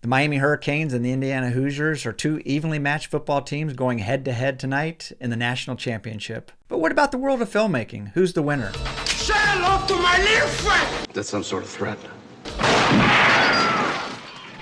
The Miami Hurricanes and the Indiana Hoosiers are two evenly matched football teams going head-to-head tonight in the national championship. But what about the world of filmmaking? Who's the winner? Say hello to my little friend! That's some sort of threat.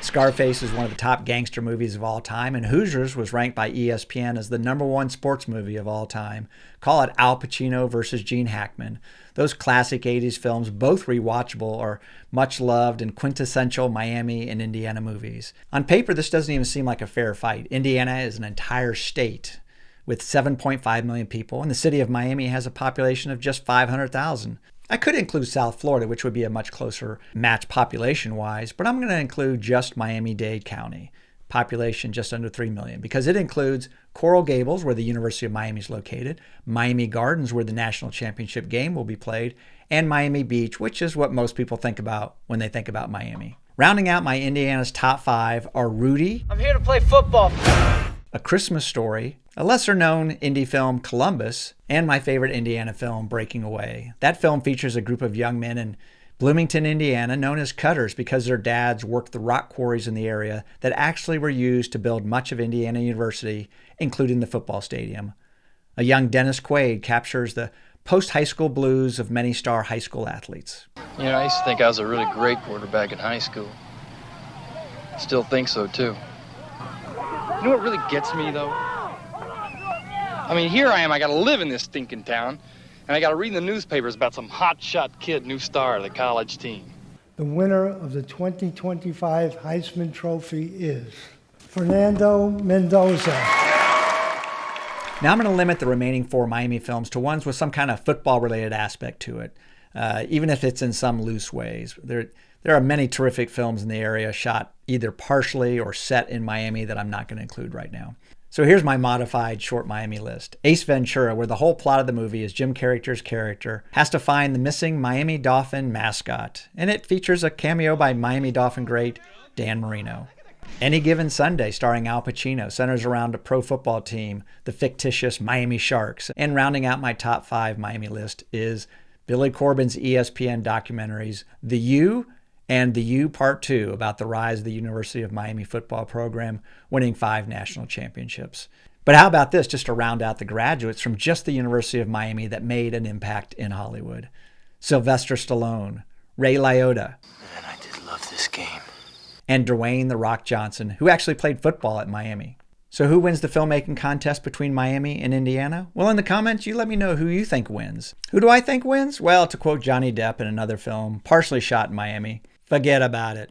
Scarface is one of the top gangster movies of all time, and Hoosiers was ranked by ESPN as the #1 sports movie of all time. Call it Al Pacino versus Gene Hackman. Those classic 80s films, both rewatchable, are much loved and quintessential Miami and Indiana movies. On paper, this doesn't even seem like a fair fight. Indiana is an entire state with 7.5 million people, and the city of Miami has a population of just 500,000. I could include South Florida, which would be a much closer match population-wise, but I'm going to include just Miami-Dade County, population just under 3 million, because it includes Coral Gables, where the University of Miami is located, Miami Gardens, where the national championship game will be played, and Miami Beach, which is what most people think about when they think about Miami. Rounding out my Indiana's top 5 are Rudy, I'm here to play football. A Christmas Story, a lesser-known indie film, Columbus, and my favorite Indiana film, Breaking Away. That film features a group of young men in Bloomington, Indiana, known as cutters because their dads worked the rock quarries in the area that actually were used to build much of Indiana University, including the football stadium. A young Dennis Quaid captures the post-high school blues of many star high school athletes. You know, I used to think I was a really great quarterback in high school. Still think so, too. You know what really gets me, though? I mean, here I am, I gotta live in this stinking town, and I gotta read in the newspapers about some hotshot kid, new star of the college team. The winner of the 2025 Heisman Trophy is Fernando Mendoza. Now I'm going to limit the remaining 4 Miami films to ones with some kind of football-related aspect to it, even if it's in some loose ways. There are many terrific films in the area shot either partially or set in Miami that I'm not going to include right now. So here's my modified short Miami list. Ace Ventura, where the whole plot of the movie is Jim Carrey's character has to find the missing Miami Dolphin mascot, and it features a cameo by Miami Dolphin great Dan Marino. Any Given Sunday, starring Al Pacino, centers around a pro football team, the fictitious Miami Sharks. And rounding out my top 5 Miami list is Billy Corben's ESPN documentaries, The U and The U Part 2, about the rise of the University of Miami football program, winning 5 national championships. But how about this, just to round out the graduates from just the University of Miami that made an impact in Hollywood? Sylvester Stallone, Ray Liotta. Man, I did love this game. And Dwayne "The Rock" Johnson, who actually played football at Miami. So who wins the filmmaking contest between Miami and Indiana? Well, in the comments, you let me know who you think wins. Who do I think wins? Well, to quote Johnny Depp in another film, partially shot in Miami, forget about it.